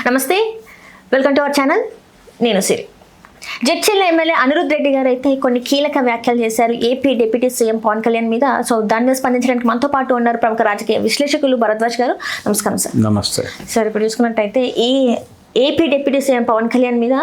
నమస్తే, welcome to our channel. నేను Siri. Jadcherla MLA Anirudh Reddy గారు అయితే కొన్ని కీలక వ్యాఖ్యలు చేశారు AP deputy CM Pawan Kalyan మీద. సో దాని మీద స్పందించడానికి మనతో పాటు ఉన్నారు ప్రముఖ రాజకీయ విశ్లేషకులు భరద్వాజ్ గారు. నమస్కారం సార్. నమస్తే సార్. ఇప్పుడు చూసుకున్నట్టయితే ఈ AP deputy CM Pawan Kalyan మీద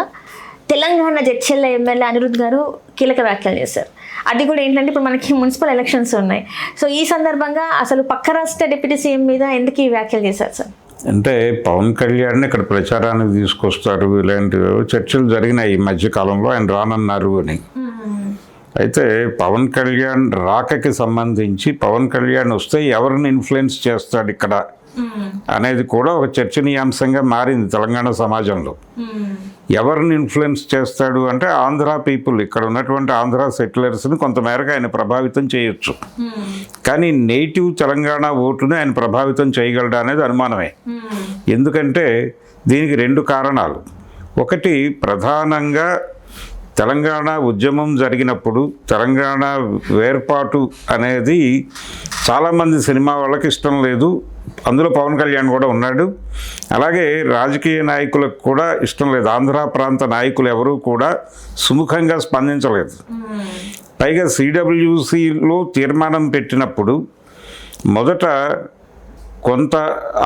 తెలంగాణ జడ్చర్ల ఎమ్మెల్యే అనిరుద్ గారు కీలక వ్యాఖ్యలు చేశారు. అది కూడా ఏంటంటే ఇప్పుడు మనకి మున్సిపల్ ఎలక్షన్స్ ఉన్నాయి. సో ఈ సందర్భంగా అసలు పక్క రాష్ట్ర డిప్యూటీ సీఎం మీద ఎందుకు ఈ వ్యాఖ్యలు చేశారు సార్? అంటే పవన్ కళ్యాణ్ ఇక్కడ ప్రచారానికి తీసుకొస్తారు, ఇలాంటివి చర్చలు జరిగినాయి ఈ మధ్యకాలంలో. ఆయన రానన్నారు అని. అయితే పవన్ కళ్యాణ్ రాకకి సంబంధించి పవన్ కళ్యాణ్ వస్తే ఎవరిని ఇన్ఫ్లుయెన్స్ చేస్తాడు ఇక్కడ అనేది కూడా ఒక చర్చనీయాంశంగా మారింది తెలంగాణ సమాజంలో. ఎవరిని ఇన్ఫ్లుయెన్స్ చేస్తాడు అంటే ఆంధ్ర పీపుల్, ఇక్కడ ఉన్నటువంటి ఆంధ్ర సెటిలర్స్ని కొంతమేరకు ఆయన ప్రభావితం చేయొచ్చు. కానీ నేటివ్ తెలంగాణ ఓటుని ఆయన ప్రభావితం చేయగలడా అనేది అనుమానమే. ఎందుకంటే దీనికి రెండు కారణాలు. ఒకటి, ప్రధానంగా తెలంగాణ ఉద్యమం జరిగినప్పుడు తెలంగాణ వేర్పాటు అనేది చాలామంది సినిమా వాళ్ళకి ఇష్టం లేదు. అందులో పవన్ కళ్యాణ్ కూడా ఉన్నాడు. అలాగే రాజకీయ నాయకులకు కూడా ఇష్టం లేదు. ఆంధ్ర ప్రాంత నాయకులు ఎవరూ కూడా సుముఖంగా స్పందించలేదు. పైగా సిడబ్ల్యూసిలో తీర్మానం పెట్టినప్పుడు మొదట కొంత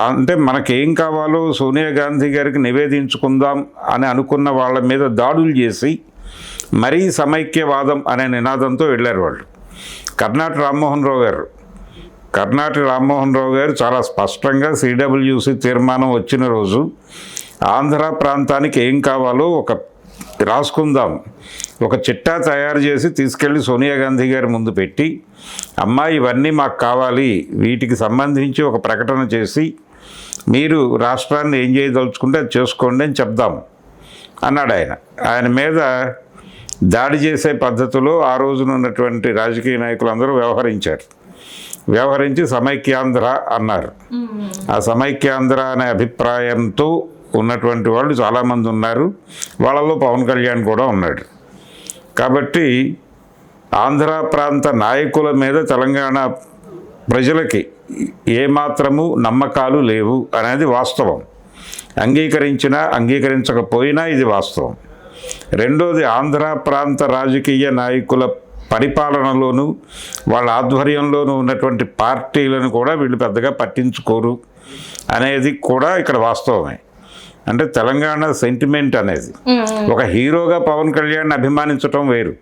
అంటే మనకేం కావాలో సోనియా గాంధీ గారికి నివేదించుకుందాం అని అనుకున్న వాళ్ళ మీద దాడులు చేసి మరీ సమైక్యవాదం అనే నినాదంతో వెళ్ళారు వాళ్ళు. కర్ణాటి రామ్మోహన్ రావు గారు చాలా స్పష్టంగా సిడబ్ల్యూసి తీర్మానం వచ్చిన రోజు ఆంధ్ర ప్రాంతానికి ఏం కావాలో ఒక రాసుకుందాం, ఒక చిట్టా తయారు చేసి తీసుకెళ్ళి సోనియా గాంధీ గారి ముందు పెట్టి, అమ్మా ఇవన్నీ మాకు కావాలి, వీటికి సంబంధించి ఒక ప్రకటన చేసి మీరు రాష్ట్రాన్ని ఏం చేయదలుచుకుంటే అది చేసుకోండి అని చెప్దాం అన్నాడు ఆయన. ఆయన మీద దాడి చేసే పద్ధతిలో ఆ రోజున ఉన్నటువంటి రాజకీయ నాయకులందరూ వ్యవహరించి సమైక్యాంధ్ర అన్నారు. ఆ సమైక్యాంధ్ర అనే అభిప్రాయంతో ఉన్నటువంటి వాళ్ళు చాలామంది ఉన్నారు. వాళ్ళలో పవన్ కళ్యాణ్ కూడా ఉన్నాడు. కాబట్టి ఆంధ్ర ప్రాంత నాయకుల మీద తెలంగాణ ప్రజలకి ఏమాత్రము నమ్మకాలు లేవు అనేది వాస్తవం. అంగీకరించినా అంగీకరించకపోయినా ఇది వాస్తవం. రెండోది, ఆంధ్ర ప్రాంత రాజకీయ నాయకుల పరిపాలనలోనూ వాళ్ళ ఆధ్వర్యంలోనూ ఉన్నటువంటి పార్టీలను కూడా వీళ్ళు పెద్దగా పట్టించుకోరు అనేది కూడా ఇక్కడ వాస్తవమే. అంటే తెలంగాణ సెంటిమెంట్ అనేది ఒక హీరోగా పవన్ కళ్యాణ్ అభిమానించటం వేరు.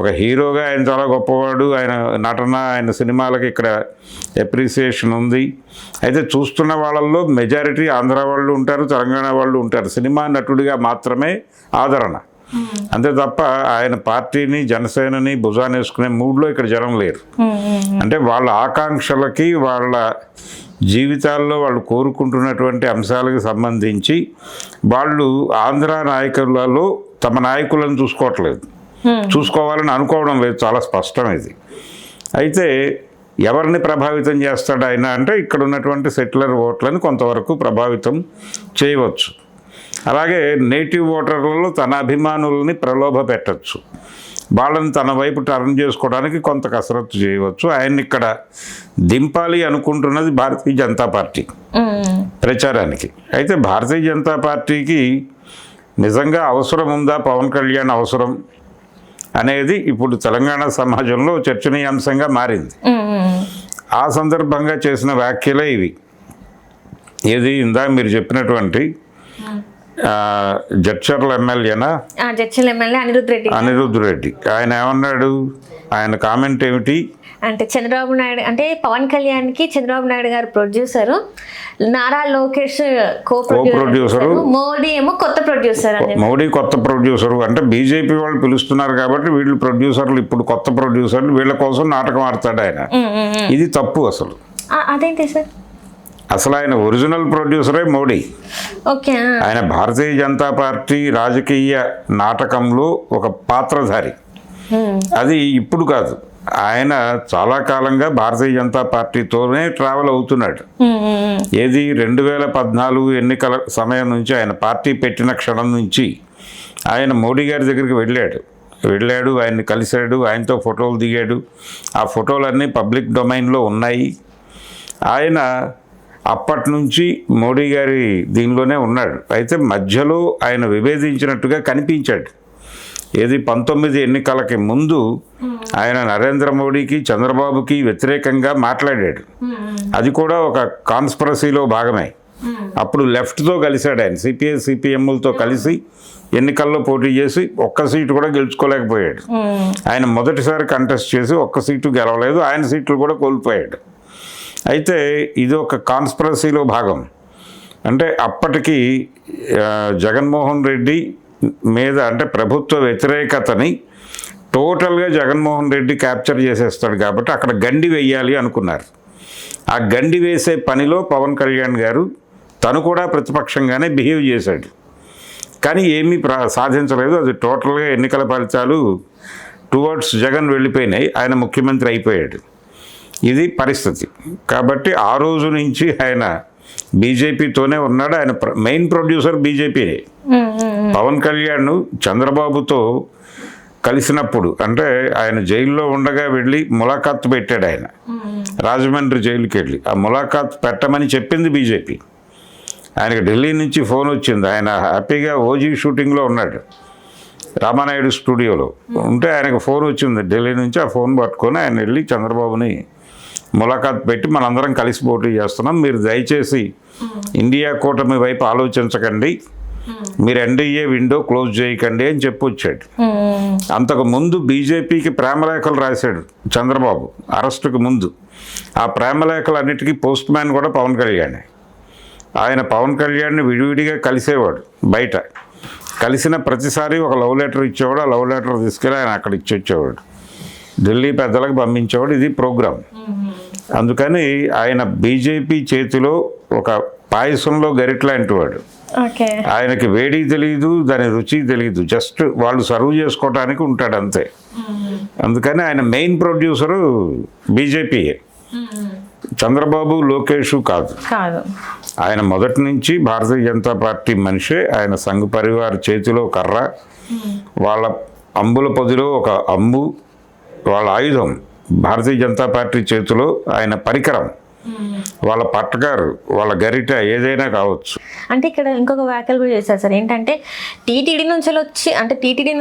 ఒక హీరోగా ఆయన చాలా గొప్పవాడు, ఆయన నటన, ఆయన సినిమాలకి ఇక్కడ అప్రిసియేషన్ ఉంది. అయితే చూస్తున్న వాళ్ళల్లో మెజారిటీ ఆంధ్ర వాళ్ళు ఉంటారు, తెలంగాణ వాళ్ళు ఉంటారు. సినిమా నటుడిగా మాత్రమే ఆదరణ, అంతే తప్ప ఆయన పార్టీని జనసేనని భుజానేసుకునే మూడ్లో ఇక్కడ జనం లేరు. అంటే వాళ్ళ ఆకాంక్షలకి వాళ్ళ జీవితాల్లో వాళ్ళు కోరుకుంటున్నటువంటి అంశాలకు సంబంధించి వాళ్ళు ఆంధ్ర నాయకులలో తమ నాయకులను చూసుకోవాలని అనుకోవడం లేదు. చాలా స్పష్టం ఇది. అయితే ఎవరిని ప్రభావితం చేస్తాడు ఆయన అంటే ఇక్కడ ఉన్నటువంటి సెటిలర్ ఓట్లను కొంతవరకు ప్రభావితం చేయవచ్చు. అలాగే నేటివ్ ఓటర్లలో తన అభిమానులని ప్రలోభ పెట్టచ్చు, వాళ్ళని తన వైపు టర్న్ చేసుకోవడానికి కొంత కసరత్తు చేయవచ్చు. ఆయన్ని ఇక్కడ దింపాలి అనుకుంటున్నది భారతీయ జనతా పార్టీ ప్రచారానికి. అయితే భారతీయ జనతా పార్టీకి నిజంగా అవసరం ఉందా పవన్ కళ్యాణ్ అవసరం అనేది ఇప్పుడు తెలంగాణ సమాజంలో చర్చనీయాంశంగా మారింది. ఆ సందర్భంగా చేసిన వ్యాఖ్యలే ఇవి. ఏది ఇందా మీరు చెప్పినటువంటి జడ్చర్ల ఎమ్మెల్యేనా అనిరుద్ రెడ్డి ఆయన ఏమన్నాడు? ఆయన కామెంట్ ఏమిటి అంటే చంద్రబాబు నాయుడు అంటే పవన్ కళ్యాణ్కి చంద్రబాబు నాయుడు గారు ప్రొడ్యూసరు, నారా లోకేష్ కో ప్రొడ్యూసరు, మోడీ ఏమో కొత్త ప్రొడ్యూసరు. అంటే బీజేపీ వాళ్ళు పిలుస్తున్నారు కాబట్టి వీళ్ళు ప్రొడ్యూసర్లు, ఇప్పుడు కొత్త ప్రొడ్యూసర్లు, వీళ్ళ కోసం నాటకం ఆడతాడు ఆయన. ఇది తప్పు. అదేంటి సార్? అసలు ఆయన ఒరిజినల్ ప్రొడ్యూసరే మోడీ. ఆయన భారతీయ జనతా పార్టీ రాజకీయ నాటకంలో ఒక పాత్రధారి. అది ఇప్పుడు కాదు, ఆయన చాలా కాలంగా భారతీయ జనతా పార్టీతోనే ట్రావెల్ అవుతున్నాడు. ఏది 2014 ఎన్నికల సమయం నుంచి, ఆయన పార్టీ పెట్టిన క్షణం నుంచి ఆయన మోడీ గారి దగ్గరికి వెళ్ళాడు, ఆయన్ని కలిశాడు, ఆయనతో ఫోటోలు దిగాడు. ఆ ఫోటోలన్నీ పబ్లిక్ డొమైన్లో ఉన్నాయి. ఆయన అప్పటి నుంచి మోడీ గారి దీనిలోనే ఉన్నాడు. అయితే మధ్యలో ఆయన విభేదించినట్టుగా కనిపించాడు. ఏది 19 ఎన్నికలకి ముందు ఆయన నరేంద్ర మోడీకి చంద్రబాబుకి వ్యతిరేకంగా మాట్లాడాడు. అది కూడా ఒక కాన్స్పిరసీలో భాగమే. అప్పుడు లెఫ్ట్తో కలిశాడు ఆయన, సిపిఐ సిపిఎంలతో కలిసి ఎన్నికల్లో పోటీ చేసి ఒక్క సీటు కూడా గెలుచుకోలేకపోయాడు. ఆయన మొదటిసారి కంటెస్ట్ చేసి ఒక్క సీటు గెలవలేదు, ఆయన సీట్లు కూడా కోల్పోయాడు. అయితే ఇది ఒక కాన్స్పిరసీలో భాగం. అంటే అప్పటికి జగన్మోహన్ రెడ్డి మీద అంటే ప్రభుత్వ వ్యతిరేకతని టోటల్గా జగన్మోహన్ రెడ్డి క్యాప్చర్ చేసేస్తాడు కాబట్టి అక్కడ గండి వేయాలి అనుకున్నారు. ఆ గండి వేసే పనిలో పవన్ కళ్యాణ్ గారు తను కూడా ప్రతిపక్షంగానే బిహేవ్ చేశాడు. కానీ ఏమీ సాధించలేదు. అది టోటల్గా ఎన్నికల ఫలితాలు టువర్డ్స్ జగన్ వెళ్ళిపోయినాయి, ఆయన ముఖ్యమంత్రి అయిపోయాడు. ఇది పరిస్థితి. కాబట్టి ఆ రోజు నుంచి ఆయన బీజేపీతోనే ఉన్నాడు. ఆయన మెయిన్ ప్రొడ్యూసర్ బీజేపీనే. పవన్ కళ్యాణ్ చంద్రబాబుతో కలిసినప్పుడు అంటే ఆయన జైల్లో ఉండగా వెళ్ళి ములాఖాత్ పెట్టాడు. ఆయన రాజమండ్రి జైలుకి వెళ్ళి ఆ ములాఖాత్ పెట్టమని చెప్పింది బీజేపీ. ఆయనకు ఢిల్లీ నుంచి ఫోన్ వచ్చింది. ఆయన హ్యాపీగా ఓజీ షూటింగ్లో ఉన్నాడు, రామానాయుడు స్టూడియోలో ఉంటే ఆయనకు ఫోన్ వచ్చింది ఢిల్లీ నుంచి. ఆ ఫోన్ పట్టుకొని ఆయన వెళ్ళి చంద్రబాబుని ములాఖాత్ పెట్టి మనందరం కలిసి పోటీ చేస్తున్నాం, మీరు దయచేసి ఇండియా కూటమి వైపు ఆలోచించకండి, మీరు ఎన్డీఏ విండో క్లోజ్ చేయకండి అని చెప్పొచ్చాడు. అంతకు ముందు బీజేపీకి ప్రేమలేఖలు రాశాడు చంద్రబాబు అరెస్టుకు ముందు. ఆ ప్రేమలేఖలన్నిటికీ పోస్ట్ మ్యాన్ కూడా పవన్ కళ్యాణ్. ఆయన పవన్ కళ్యాణ్ని విడివిడిగా కలిసేవాడు. బయట కలిసిన ప్రతిసారి ఒక లవ్ లెటర్ ఇచ్చేవాడు. ఆ లవ్ లెటర్ తీసుకెళ్ళి ఆయన అక్కడ ఇచ్చొచ్చేవాడు, ఢిల్లీ పెద్దలకు పంపించేవాడు. ఇది ప్రోగ్రాం. అందుకని ఆయన బీజేపీ చేతిలో ఒక పాయసంలో గరిట్లాంటి వాడు. ఆయనకి వేడి తెలియదు, దాని రుచి తెలియదు, జస్ట్ వాళ్ళు సర్వ్ చేసుకోవటానికి ఉంటాడు అంతే. అందుకని ఆయన మెయిన్ ప్రొడ్యూసరు బీజేపీయే, చంద్రబాబు లోకేష్ కాదు. ఆయన మొదటి నుంచి భారతీయ జనతా పార్టీ మనిషే. ఆయన సంఘ్ పరివార్ చేతిలో కర్ర, వాళ్ళ అంబుల పొదిలో ఒక అంబు, వాళ్ళ ఆయుధం. భారతీయ జనతా పార్టీ చేతిలో ఆయన పరికరం, వాళ్ళ పట్టకారు, వాళ్ళ గరిట ఏదైనా కావచ్చు. అంటే ఇక్కడ ఇంకొక వ్యాఖ్యలు కూడా చేశారు సార్. ఏంటంటే టీటీడీ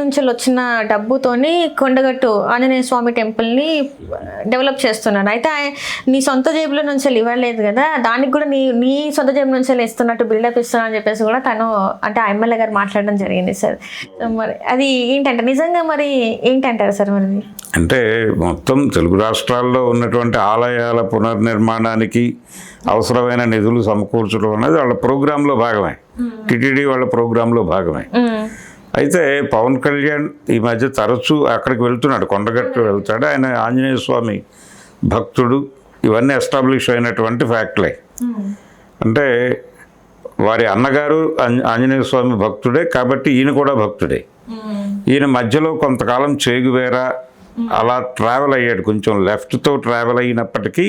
నుంచి వచ్చిన డబ్బుతోని కొండగట్టు ఆంజనేయ స్వామి టెంపుల్ని డెవలప్ చేస్తున్నాడు. అయితే నీ సొంత జేబులో నుంచి ఇవ్వలేదు కదా, దానికి కూడా నీ సొంత జేబు నుంచి ఇస్తున్నట్టు బిల్డప్ ఇస్తున్నా అని చెప్పేసి కూడా తను అంటే ఆ ఎమ్మెల్యే గారు మాట్లాడడం జరిగింది సార్. మరి అది ఏంటంటే నిజంగా మరి ఏంటంటారు సార్? మరి అంటే మొత్తం తెలుగు రాష్ట్రాల్లో ఉన్నటువంటి ఆలయాల పునర్నిర్మాణానికి అవసరమైన నిధులు సమకూర్చడం అనేది వాళ్ళ ప్రోగ్రాంలో భాగమే, టీటీడీ వాళ్ళ ప్రోగ్రాంలో భాగమే. అయితే పవన్ కళ్యాణ్ ఈ మధ్య తరచూ అక్కడికి వెళ్తున్నాడు, కొండగట్టు వెళ్తాడు. ఆయన ఆంజనేయ స్వామి భక్తుడు, ఇవన్నీ ఎస్టాబ్లిష్ అయినటువంటి ఫ్యాక్ట్లే. అంటే వారి అన్నగారు ఆంజనేయ స్వామి భక్తుడే కాబట్టి ఈయన కూడా భక్తుడే. ఈయన మధ్యలో కొంతకాలం చేగువేరా అలా ట్రావెల్ అయ్యాడు, కొంచెం లెఫ్ట్తో ట్రావెల్ అయినప్పటికీ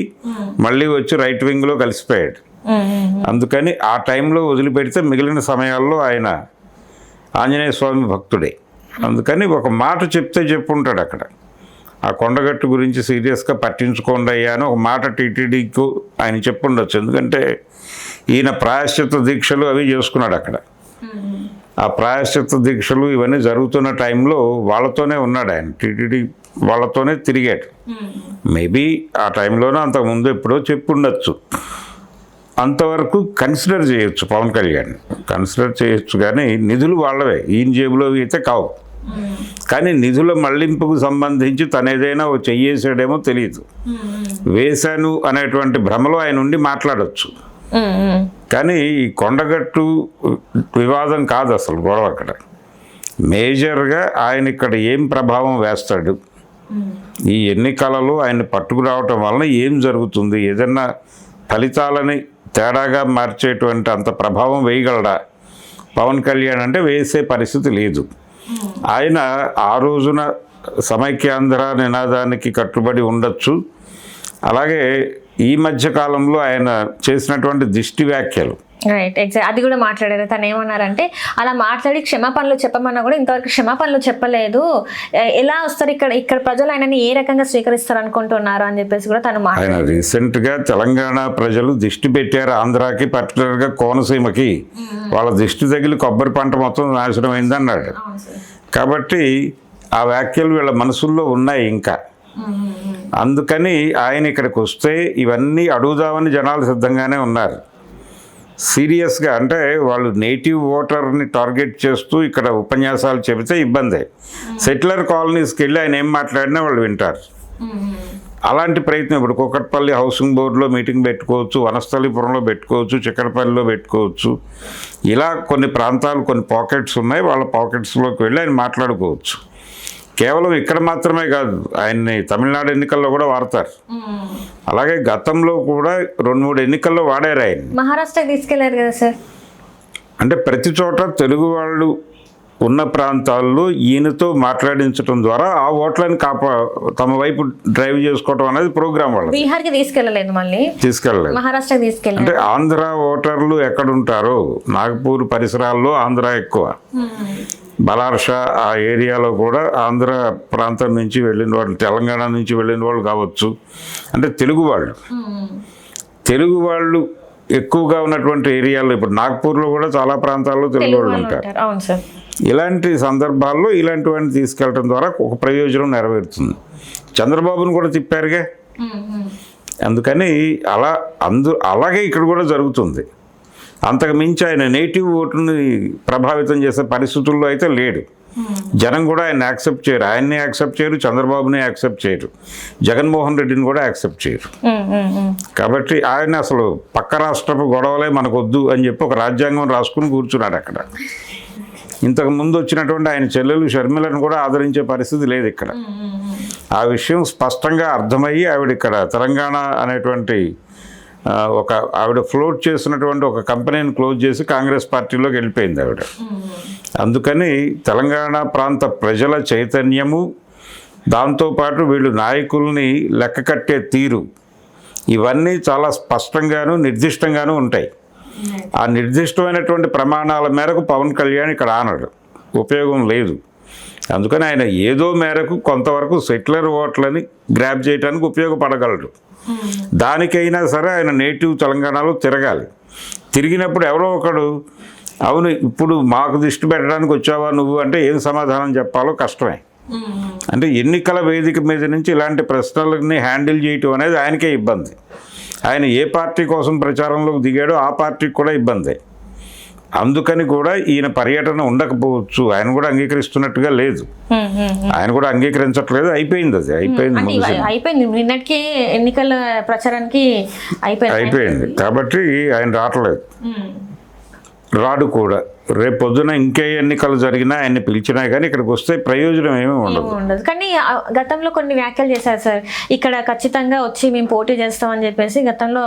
మళ్ళీ వచ్చి రైట్ వింగ్లో కలిసిపోయాడు. అందుకని ఆ టైంలో వదిలిపెడితే మిగిలిన సమయాల్లో ఆయన ఆంజనేయ స్వామి భక్తుడే. అందుకని ఒక మాట చెప్తే చెప్పుంటాడు అక్కడ, ఆ కొండగట్టు గురించి సీరియస్గా పట్టించుకోండి అయ్యా అని ఒక మాట టీటీడీకు ఆయన చెప్పుండొచ్చు. ఎందుకంటే ఈయన ప్రాయశ్చిత్త దీక్షలు అవి చేసుకున్నాడు అక్కడ. ఆ ప్రాయశ్చిత్త దీక్షలు ఇవన్నీ జరుగుతున్న టైంలో వాళ్ళతోనే ఉన్నాడు ఆయన, టీటీడీ వాళ్ళతోనే తిరిగాడు. మేబీ ఆ టైంలోనే అంతకుముందు ఎప్పుడో చెప్పుండొచ్చు. అంతవరకు కన్సిడర్ చేయొచ్చు, పవన్ కళ్యాణ్ కన్సిడర్ చేయొచ్చు. కానీ నిధులు వాళ్ళవే, ఈయన జేబులో అయితే కావు. కానీ నిధుల మళ్లింపుకు సంబంధించి తను ఏదైనా ఓ చెయ్యేసాడేమో తెలియదు. వేశాను అనేటువంటి భ్రమలో ఆయన ఉండి మాట్లాడచ్చు. కానీ ఈ కొండగట్టు వివాదం కాదు అసలు గొడవ. అక్కడ మేజర్గా ఆయన ఇక్కడ ఏం ప్రభావం వేస్తాడు, ఈ ఎన్నికలలో ఆయన పట్టుకురావటం వలన ఏం జరుగుతుంది, ఏదన్నా ఫలితాలని తేడాగా మార్చేటువంటి అంత ప్రభావం వేయగలడా పవన్ కళ్యాణ్ అంటే వేసే పరిస్థితి లేదు. ఆయన ఆ రోజున సమైక్యాంధ్ర నినాదానికి కట్టుబడి ఉండొచ్చు. అలాగే ఈ మధ్య కాలంలో ఆయన చేసినటువంటి దిష్టి వ్యాఖ్యలు, రైట్, ఎగ్జాక్ట్, అది కూడా మాట్లాడారు. తను ఏమన్నారంటే అలా మాట్లాడి క్షమాపణలు చెప్పమన్నా కూడా ఇంతవరకు క్షమాపణలు చెప్పలేదు, ఎలా వస్తారు ఇక్కడ ప్రజలు ఆయనని ఏ రకంగా స్వీకరిస్తారు అనుకుంటున్నారు అని చెప్పేసి కూడా తను ఆయన రీసెంట్గా తెలంగాణ ప్రజలు దిష్టి పెట్టారు ఆంధ్రాకి, పర్టికులర్గా కోనసీమకి, వాళ్ళ దిష్టి తగిలి కొబ్బరి పంట మొత్తం నాశనం అయింది అన్నాడు. కాబట్టి ఆ వ్యాఖ్యలు వీళ్ళ మనసుల్లో ఉన్నాయి ఇంకా. అందుకని ఆయన ఇక్కడికి వస్తే ఇవన్నీ అడుగుదామని జనాలు సిద్ధంగానే ఉన్నారు సీరియస్గా. అంటే వాళ్ళు నేటివ్ ఓటర్ని టార్గెట్ చేస్తూ ఇక్కడ ఉపన్యాసాలు చెబితే ఇబ్బందే. సెటిలర్ కాలనీస్కి వెళ్ళి ఆయన ఏం మాట్లాడినా వాళ్ళు వింటారు. అలాంటి ప్రయత్నం ఇప్పుడు కూకట్పల్లి హౌసింగ్ బోర్డులో మీటింగ్ పెట్టుకోవచ్చు, వనస్థలిపురంలో పెట్టుకోవచ్చు, చిక్కడపల్లిలో పెట్టుకోవచ్చు. ఇలా కొన్ని ప్రాంతాలు, కొన్ని పాకెట్స్ ఉన్నాయి, వాళ్ళ పాకెట్స్లోకి వెళ్ళి ఆయన మాట్లాడుకోవచ్చు. కేవలం ఇక్కడ మాత్రమే కాదు, ఆయన్ని తమిళనాడు ఎన్నికల్లో కూడా వాడతారు. అలాగే గతంలో కూడా 2-3 ఎన్నికల్లో వాడారు ఆయన. మహారాష్ట్రకి తీసుకెళ్లారు కదా సార్. అంటే ప్రతి చోట తెలుగు వాళ్ళు ఉన్న ప్రాంతాల్లో ఈయనతో మాట్లాడించడం ద్వారా ఆ ఓట్లను తమ వైపు డ్రైవ్ చేసుకోవడం అనేది ప్రోగ్రామ్ వాళ్ళు. బీహార్కి తీసుకెళ్ళలేదు, మళ్ళీ తీసుకెళ్ళలేదు, మహారాష్ట్రకి తీసుకెళ్ళారు. అంటే ఆంధ్ర ఓటర్లు ఎక్కడుంటారో, నాగపూర్ పరిసరాల్లో ఆంధ్ర ఎక్కువ, బలార్షా ఆ ఏరియాలో కూడా ఆంధ్ర ప్రాంతం నుంచి వెళ్ళిన వాళ్ళు, తెలంగాణ నుంచి వెళ్ళిన వాళ్ళు కావచ్చు. అంటే తెలుగు వాళ్ళు ఎక్కువగా ఉన్నటువంటి ఏరియాలో, ఇప్పుడు నాగ్పూర్లో కూడా చాలా ప్రాంతాల్లో తెలుగు వాళ్ళు ఉంటారు. ఇలాంటి సందర్భాల్లో ఇలాంటివన్నీ తీసుకెళ్ళడం ద్వారా ఒక ప్రయోజనం నెరవేరుతుంది. చంద్రబాబును కూడా తిప్పారుగా, అందుకని అలాగే ఇక్కడ కూడా జరుగుతుంది. అంతకు మించి ఆయన నేటివ్ ఓటుని ప్రభావితం చేసే పరిస్థితుల్లో అయితే లేడు. జనం కూడా ఆయన యాక్సెప్ట్ చేయరు, ఆయన్ని యాక్సెప్ట్ చేయరు, చంద్రబాబుని యాక్సెప్ట్ చేయరు, జగన్మోహన్ రెడ్డిని కూడా యాక్సెప్ట్ చేయరు. కాబట్టి ఆయన అసలు పక్క రాష్ట్రపు గొడవలే మనకొద్దు అని చెప్పి ఒక రాజ్యాంగం రాసుకుని కూర్చున్నాడు అక్కడ. ఇంతకు ముందు వచ్చినటువంటి ఆయన చెల్లెలు షర్మిలను కూడా ఆదరించే పరిస్థితి లేదు ఇక్కడ. ఆ విషయం స్పష్టంగా అర్థమయ్యి ఆవిడ ఇక్కడ తెలంగాణ అనేటువంటి ఆవిడ ఫ్లోట్ చేసినటువంటి ఒక కంపెనీని క్లోజ్ చేసి కాంగ్రెస్ పార్టీలోకి వెళ్ళిపోయింది ఆవిడ. అందుకని తెలంగాణ ప్రాంత ప్రజల చైతన్యము, దాంతోపాటు వీళ్ళు నాయకుల్ని లెక్క కట్టే తీరు, ఇవన్నీ చాలా స్పష్టంగాను నిర్దిష్టంగాను ఉంటాయి. ఆ నిర్దిష్టమైనటువంటి ప్రమాణాల మేరకు పవన్ కళ్యాణ్ ఇక్కడ ఆనడు, ఉపయోగం లేదు. అందుకని ఆయన ఏదో మేరకు కొంతవరకు సెటిలర్ ఓట్లని గ్రాప్ చేయడానికి ఉపయోగపడగలడు. దానికైనా సరే ఆయన నేటివ్ తెలంగాణలో తిరగాలి. తిరిగినప్పుడు ఎవరో ఒకడు, అవును ఇప్పుడు మాకు దృష్టి పెట్టడానికి వచ్చావా నువ్వు అంటే ఏం సమాధానం చెప్పాలో కష్టమే. అంటే ఎన్నికల వేదిక మీద నుంచి ఇలాంటి ప్రశ్నలని హ్యాండిల్ చేయటం అనేది ఆయనకే ఇబ్బంది. ఆయన ఏ పార్టీ కోసం ప్రచారంలోకి దిగాడో ఆ పార్టీకి కూడా ఇబ్బంది. అందుకని కూడా ఈయన పర్యటన ఉండకపోవచ్చు, ఆయన కూడా అంగీకరిస్తున్నట్టుగా లేదు, ఆయన కూడా అంగీకరించట్లేదు. అయిపోయింది, అది అయిపోయింది, నిన్నటికి ఎన్నికల ప్రచారానికి అయిపోయింది. కాబట్టి ఆయన రాడు కూడా. రేపు పొద్దున ఇంకే ఎన్నికలు జరిగినా ఆయన్ని పిలిచినా కానీ ఇక్కడికి వస్తే ప్రయోజనం ఏమీ ఉండదు. కానీ గతంలో కొన్ని వ్యాఖ్యలు చేశారు సార్, ఇక్కడ ఖచ్చితంగా వచ్చి మేము పోటీ చేస్తామని చెప్పేసి గతంలో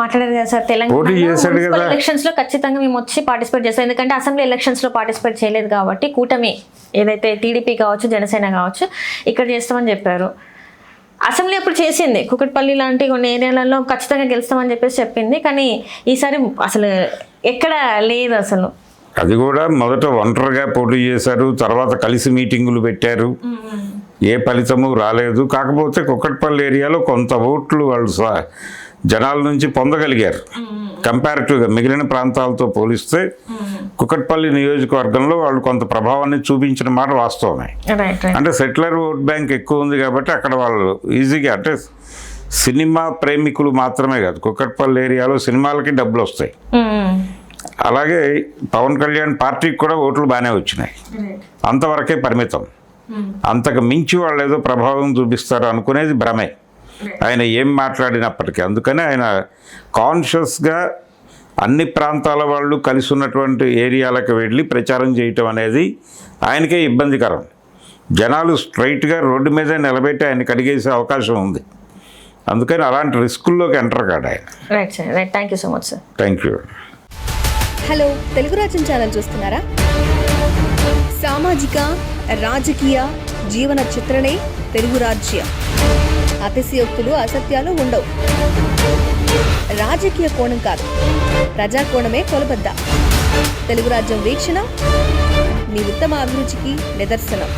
మాట్లాడారు కదా సార్. తెలంగాణ ఎలక్షన్స్ లో ఖచ్చితంగా మేము వచ్చి పార్టిసిపేట్ చేస్తాం, ఎందుకంటే అసెంబ్లీ ఎలక్షన్స్ లో పార్టిసిపేట్ చేయలేదు కాబట్టి కూటమి ఏదైతే టీడీపీ కావచ్చు, జనసేన కావచ్చు, ఇక్కడ చేస్తామని చెప్పారు. అసెంబ్లీ అప్పుడు చేసింది, కుకట్పల్లి లాంటి కొన్ని ఏరియాలలో ఖచ్చితంగా గెలుస్తామని చెప్పేసి చెప్పింది. కానీ ఈసారి అసలు ఎక్కడ లేదు అసలు. అది కూడా మొదట ఒంటరిగా పోటీ చేశారు, తర్వాత కలిసి మీటింగులు పెట్టారు, ఏ ఫలితము రాలేదు. కాకపోతే కుకట్పల్లి ఏరియాలో కొంత ఓట్లు వాళ్ళు జనాల నుంచి పొందగలిగారు. కంపారిటివ్గా మిగిలిన ప్రాంతాలతో పోలిస్తే కుకట్పల్లి నియోజకవర్గంలో వాళ్ళు కొంత ప్రభావాన్ని చూపించిన మాట వాస్తవమే. అంటే సెటిలర్ ఓట్ బ్యాంక్ ఎక్కువ ఉంది కాబట్టి అక్కడ వాళ్ళు ఈజీగా, అంటే సినిమా ప్రేమికులు మాత్రమే కాదు, కుకట్పల్లి ఏరియాలో సినిమాలకి డబ్బులు వస్తాయి. అలాగే పవన్ కళ్యాణ్ పార్టీకి కూడా ఓట్లు బాగానే వచ్చినాయి, అంతవరకే పరిమితం. అంతకు మించి వాళ్ళు ఏదో ప్రభావం చూపిస్తారు అనుకునేది భ్రమే ఆయన ఏం మాట్లాడినప్పటికీ. అందుకని ఆయన కాన్షియస్గా అన్ని ప్రాంతాల వాళ్ళు కలిసి ఉన్నటువంటి ఏరియాలకు వెళ్ళి ప్రచారం చేయటం అనేది ఆయనకే ఇబ్బందికరం. జనాలు స్ట్రైట్గా రోడ్డు మీద నిలబెట్టి ఆయన కడిగేసే అవకాశం ఉంది. అందుకని అలాంటి రిస్కుల్లోకి ఎంటర్ కాడు ఆయన. Right sir, right, thank you so much sir. Thank you. Hello, Telugu రాజ్యం ఛానల్ చూస్తున్నారా? సామాజిక, రాజకీయ, జీవన చిత్రణే తెలుగు రాజ్యం. అతిశయోక్తులు అసత్యాలు ఉండవు. రాజకీయ కోణం కాదు, ప్రజా కోణమే కొలబద్ద. తెలుగు రాజ్యం వీక్షణ మీ ఉత్తమ అభిరుచికి నిదర్శనం.